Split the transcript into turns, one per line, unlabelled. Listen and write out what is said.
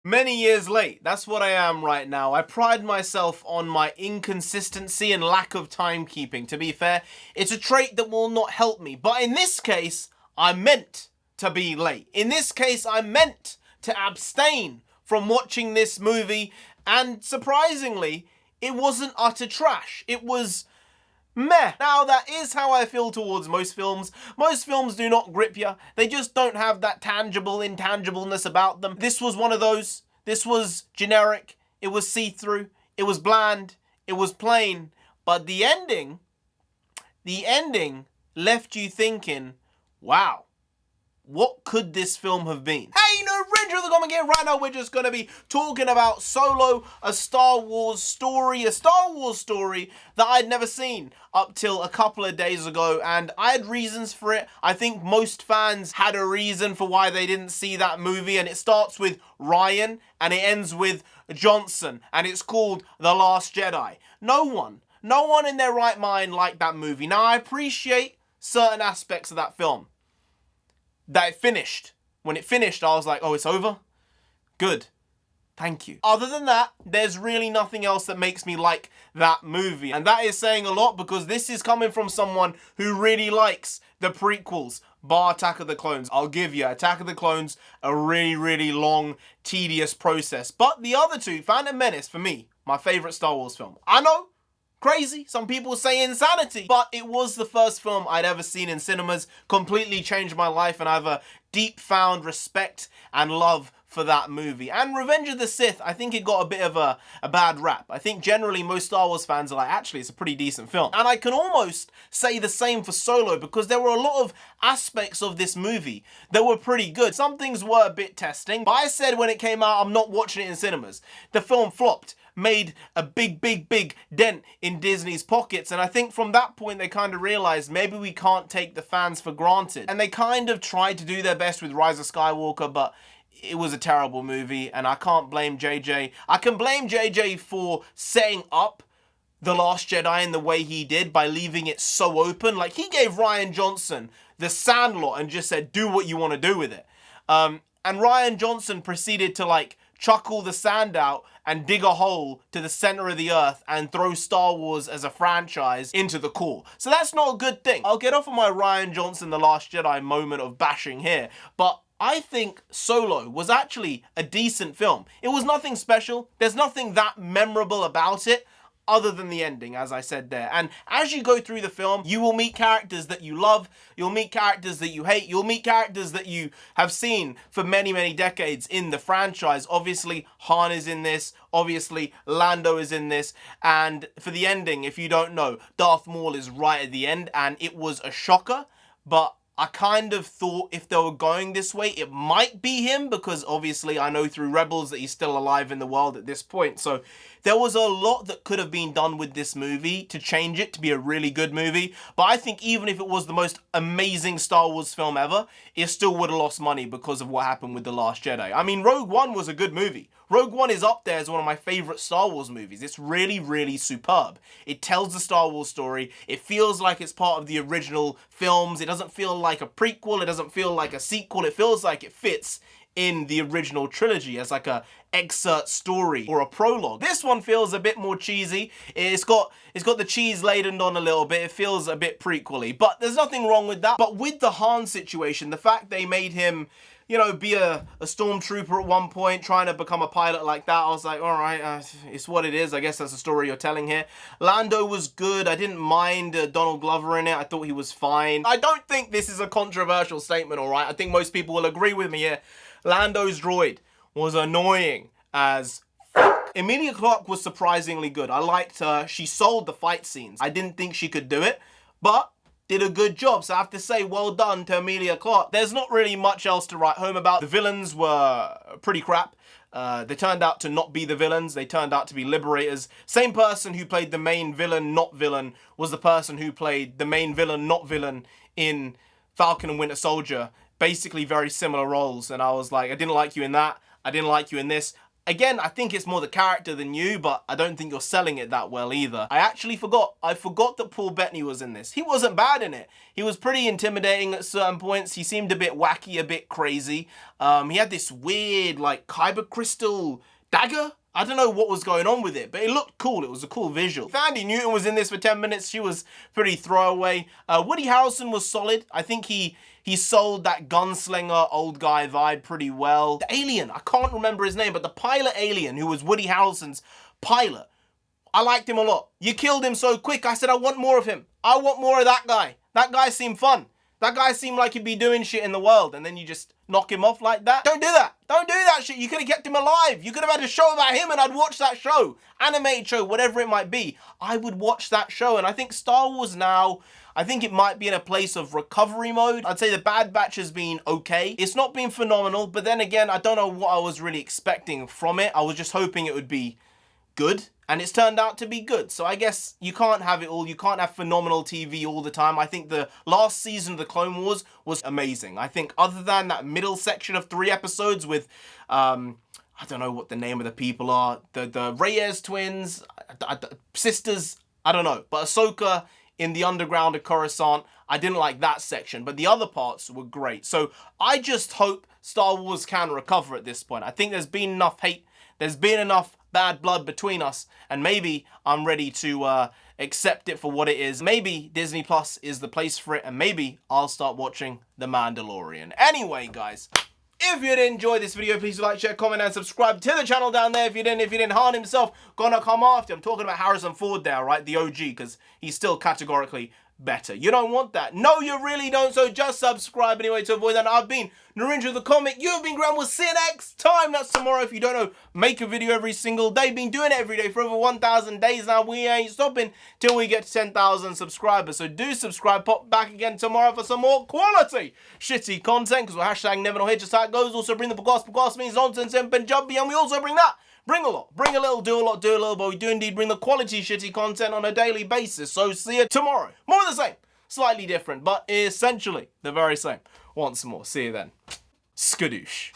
Many years late, that's what I am right now. I pride myself on my inconsistency and lack of timekeeping. To be fair, it's a trait that will not help me. But in this case, I'm meant to be late. In this case, I'm meant to abstain from watching this movie. And surprisingly, it wasn't utter trash. It was meh. Now, that is how I feel towards most films. Most films do not grip you. They just don't have that tangible intangibleness about them. This was one of those. This was generic. It was see-through. It was bland. It was plain. But the ending left you thinking, wow, what could this film have been? Hey, NarendraTheComic here. Right now, we're just going to be talking about Solo, a Star Wars story that I'd never seen up till a couple of days ago, and I had reasons for it. I think most fans had a reason for why they didn't see that movie, and it starts with Ryan, and it ends with Johnson, and it's called The Last Jedi. No one in their right mind liked that movie. Now, I appreciate certain aspects of that film. That it finished. When it finished, I was like, oh, it's over? Good. Thank you. Other than that, there's really nothing else that makes me like that movie. And that is saying a lot because this is coming from someone who really likes the prequels, bar Attack of the Clones. I'll give you Attack of the Clones, a really, really long, tedious process. But the other two, Phantom Menace, for me, my favorite Star Wars film. I know, crazy, some people say insanity, but it was the first film I'd ever seen in cinemas, completely changed my life, and I have a deep found respect and love for that movie. And Revenge of the Sith, I think it got a bit of a bad rap. I think generally most Star Wars fans are like, actually, it's a pretty decent film. And I can almost say the same for Solo, because there were a lot of aspects of this movie that were pretty good. Some things were a bit testing, but I said when it came out, I'm not watching it in cinemas. The film flopped, made a big dent in Disney's pockets, and I think from that point they kind of realized maybe we can't take the fans for granted. And they kind of tried to do their best with Rise of Skywalker, but it was a terrible movie, and I can't blame JJ. I can blame JJ for setting up The Last Jedi in the way he did by leaving it so open. Like, he gave Rian Johnson the Sandlot and just said, do what you want to do with it. And Rian Johnson proceeded to, like, chuck all the sand out and dig a hole to the center of the earth and throw Star Wars as a franchise into the core. So that's not a good thing. I'll get off of my Rian Johnson The Last Jedi moment of bashing here, but I think Solo was actually a decent film. It was nothing special. There's nothing that memorable about it other than the ending, as I said there. And as you go through the film, you will meet characters that you love, you'll meet characters that you hate, you'll meet characters that you have seen for many, many decades in the franchise. Obviously, Han is in this, obviously, Lando is in this, and for the ending, if you don't know, Darth Maul is right at the end, and it was a shocker, but I kind of thought if they were going this way, it might be him, because obviously I know through Rebels that he's still alive in the world at this point. So there was a lot that could have been done with this movie to change it to be a really good movie. But I think even if it was the most amazing Star Wars film ever, it still would have lost money because of what happened with The Last Jedi. I mean, Rogue One was a good movie. Rogue One is up there as one of my favorite Star Wars movies. It's really, really superb. It tells the Star Wars story. It feels like it's part of the original films. It doesn't feel like a prequel. It doesn't feel like a sequel. It feels like it fits in the original trilogy as like a excerpt story or a prologue. This one feels a bit more cheesy. It's got the cheese laden on a little bit. It feels a bit prequel-y, but there's nothing wrong with that. But with the Han situation, the fact they made him, you know, be a stormtrooper at one point, trying to become a pilot like that, I was like, all right, it's what it is. I guess that's the story you're telling here. Lando was good. I didn't mind Donald Glover in it. I thought he was fine. I don't think this is a controversial statement, all right? I think most people will agree with me here. Lando's droid was annoying as fuck. Emilia Clarke was surprisingly good. I liked her. She sold the fight scenes. I didn't think she could do it, but did a good job, so I have to say well done to Emilia Clarke. There's not really much else to write home about. The villains were pretty crap. They turned out to not be the villains. They turned out to be liberators. Same person who played the main villain, not villain, was the person who played the main villain, not villain in Falcon and Winter Soldier. Basically very similar roles, and I was like, I didn't like you in that. I didn't like you in this. Again, I think it's more the character than you, but I don't think you're selling it that well either. I actually forgot. I forgot that Paul Bettany was in this. He wasn't bad in it. He was pretty intimidating at certain points. He seemed a bit wacky, a bit crazy. He had this weird, like, kyber crystal dagger. I don't know what was going on with it, but it looked cool. It was a cool visual. Thandie Newton was in this for 10 minutes. She was pretty throwaway. Woody Harrelson was solid. I think he sold that gunslinger old guy vibe pretty well. The alien, I can't remember his name, but the pilot alien who was Woody Harrelson's pilot, I liked him a lot. You killed him so quick. I said, I want more of him. I want more of that guy. That guy seemed fun. That guy seemed like he'd be doing shit in the world, and then you just knock him off like that. Don't do that. Don't do that shit. You could have kept him alive. You could have had a show about him, and I'd watch that show. Animated show, whatever it might be. I would watch that show, and I think Star Wars now, I think it might be in a place of recovery mode. I'd say the Bad Batch has been okay. It's not been phenomenal, but then again, I don't know what I was really expecting from it. I was just hoping it would be good, and it's turned out to be good. So I guess you can't have it all. You can't have phenomenal TV all the time. I think the last season of the Clone Wars was amazing. I think other than that middle section of 3 episodes with, I don't know what the name of the people are, the Reyes twins, sisters, I don't know, but Ahsoka in the underground of Coruscant, I didn't like that section, but the other parts were great. So I just hope Star Wars can recover at this point. I think there's been enough hate, there's been enough bad blood between us, and maybe I'm ready to accept it for what it is. Maybe Disney Plus is the place for it, and maybe I'll start watching The Mandalorian. Anyway, guys, if you did enjoy this video, please like, share, comment, and subscribe to the channel down there. If you didn't, Han himself gonna come after. I'm talking about Harrison Ford there, right? The OG, because he's still categorically better. You don't want that. No, you really don't, so just subscribe anyway to avoid that. I've been NarendraTheComic. You've been Graham. We'll see you next time. That's tomorrow. If you don't know, make a video every single day. Been doing it every day for over 1,000 days now. We ain't stopping till we get to 10,000 subscribers. So do subscribe. Pop back again tomorrow for some more quality shitty content, because we're hashtag never know here, just how it goes. Also bring the podcast means nonsense in Punjabi, and we also bring that. Bring a lot, bring a little, do a lot, do a little, but we do indeed bring the quality shitty content on a daily basis. So see you tomorrow. More of the same, slightly different, but essentially the very same. Once more, see you then. Skadoosh.